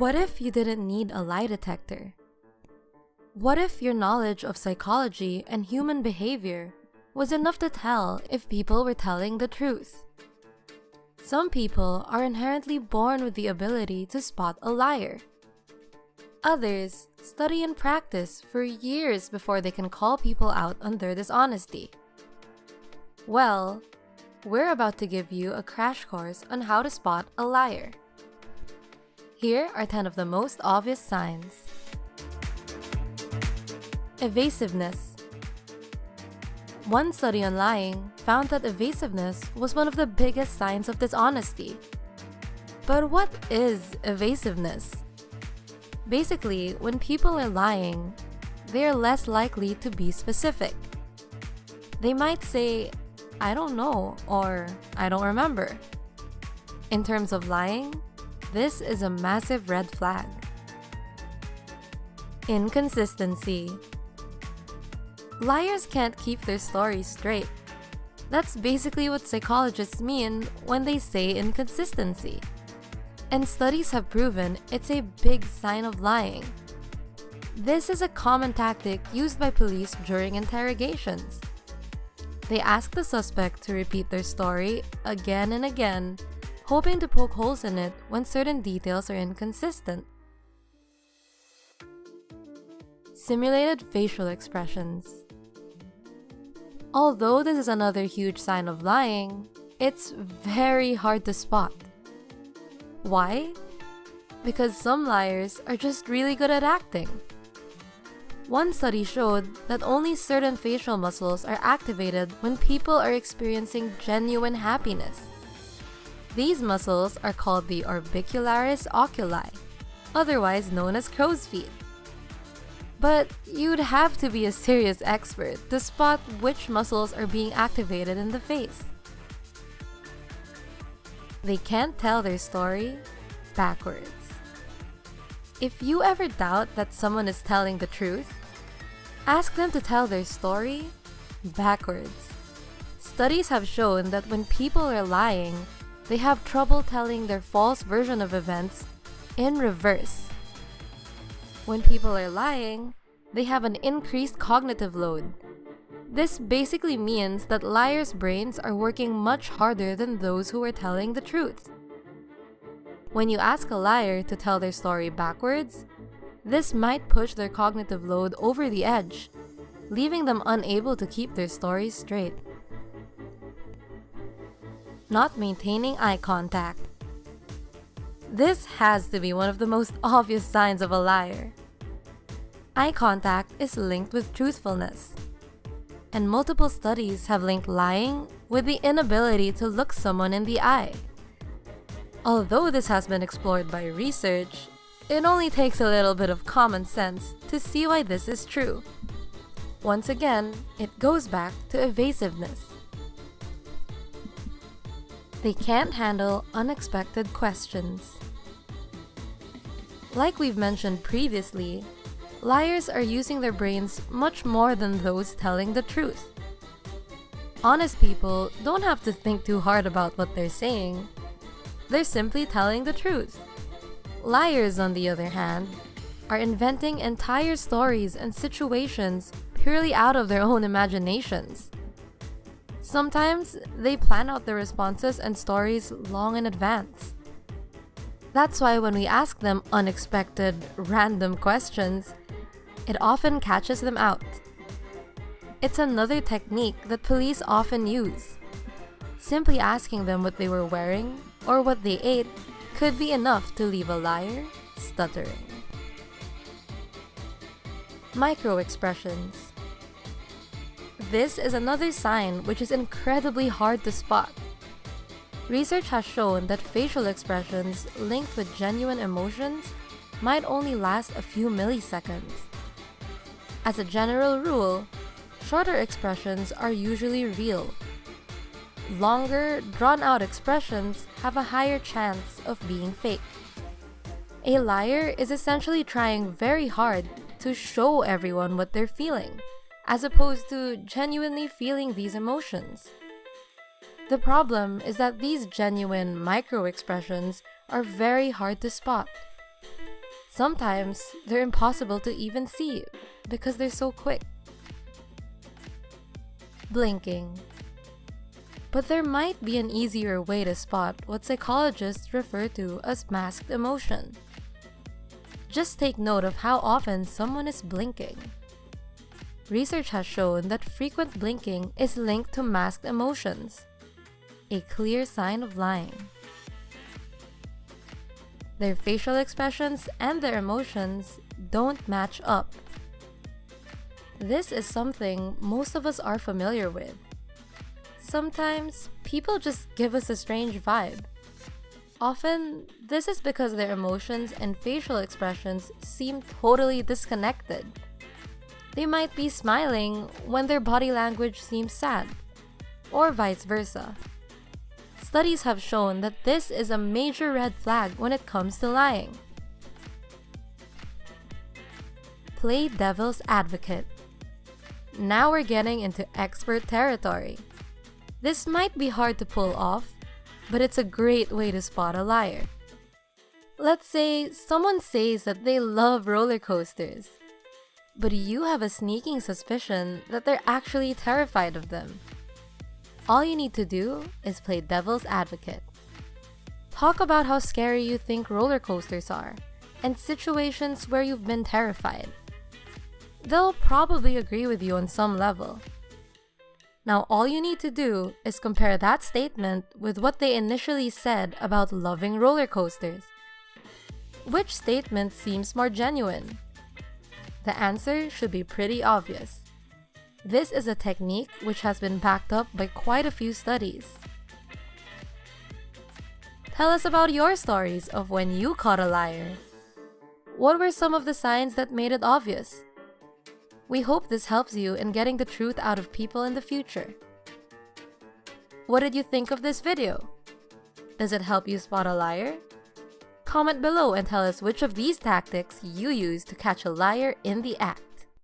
What if you didn't need a lie detector? What if your knowledge of psychology and human behavior was enough to tell if people were telling the truth? Some people are inherently born with the ability to spot a liar. Others study and practice for years before they can call people out on their dishonesty. Well, we're about to give you a crash course on how to spot a liar. Here are 10 of the most obvious signs. Evasiveness. One study on lying found that evasiveness was one of the biggest signs of dishonesty. But what is evasiveness? Basically, when people are lying, they are less likely to be specific. They might say, "I don't know," or "I don't remember." In terms of lying, this is a massive red flag. Inconsistency. Liars can't keep their stories straight. That's basically what psychologists mean when they say inconsistency. And studies have proven it's a big sign of lying. This is a common tactic used by police during interrogations. They ask the suspect to repeat their story again and again, hoping to poke holes in it when certain details are inconsistent. Simulated facial expressions. Although this is another huge sign of lying, it's very hard to spot. Why? Because some liars are just really good at acting. One study showed that only certain facial muscles are activated when people are experiencing genuine happiness. These muscles are called the orbicularis oculi, otherwise known as crow's feet. But you'd have to be a serious expert to spot which muscles are being activated in the face. They can't tell their story backwards. If you ever doubt that someone is telling the truth, ask them to tell their story backwards. Studies have shown that when people are lying, they have trouble telling their false version of events in reverse. When people are lying, they have an increased cognitive load. This basically means that liars' brains are working much harder than those who are telling the truth. When you ask a liar to tell their story backwards, this might push their cognitive load over the edge, leaving them unable to keep their stories straight. Not maintaining eye contact. This has to be one of the most obvious signs of a liar. Eye contact is linked with truthfulness, and multiple studies have linked lying with the inability to look someone in the eye. Although this has been explored by research, it only takes a little bit of common sense to see why this is true. Once again, it goes back to evasiveness. They can't handle unexpected questions. Like we've mentioned previously, liars are using their brains much more than those telling the truth. Honest people don't have to think too hard about what they're saying. They're simply telling the truth. Liars, on the other hand, are inventing entire stories and situations purely out of their own imaginations. Sometimes they plan out their responses and stories long in advance. That's why when we ask them unexpected, random questions, it often catches them out. It's another technique that police often use. Simply asking them what they were wearing or what they ate could be enough to leave a liar stuttering. Micro-expressions. This is another sign which is incredibly hard to spot. Research has shown that facial expressions linked with genuine emotions might only last a few milliseconds. As a general rule, shorter expressions are usually real. Longer, drawn-out expressions have a higher chance of being fake. A liar is essentially trying very hard to show everyone what they're feeling, as opposed to genuinely feeling these emotions. The problem is that these genuine micro-expressions are very hard to spot. Sometimes they're impossible to even see because they're so quick. Blinking. But there might be an easier way to spot what psychologists refer to as masked emotion. Just take note of how often someone is blinking. Research has shown that frequent blinking is linked to masked emotions, a clear sign of lying. Their facial expressions and their emotions don't match up. This is something most of us are familiar with. Sometimes, people just give us a strange vibe. Often, this is because their emotions and facial expressions seem totally disconnected. They might be smiling when their body language seems sad, or vice versa. Studies have shown that this is a major red flag when it comes to lying. Play devil's advocate. Now we're getting into expert territory. This might be hard to pull off, but it's a great way to spot a liar. Let's say someone says that they love roller coasters, but you have a sneaking suspicion that they're actually terrified of them. All you need to do is play devil's advocate. Talk about how scary you think roller coasters are, and situations where you've been terrified. They'll probably agree with you on some level. Now all you need to do is compare that statement with what they initially said about loving roller coasters. Which statement seems more genuine? The answer should be pretty obvious. This is a technique which has been backed up by quite a few studies. Tell us about your stories of when you caught a liar. What were some of the signs that made it obvious? We hope this helps you in getting the truth out of people in the future. What did you think of this video? Does it help you spot a liar? Comment below and tell us which of these tactics you use to catch a liar in the act.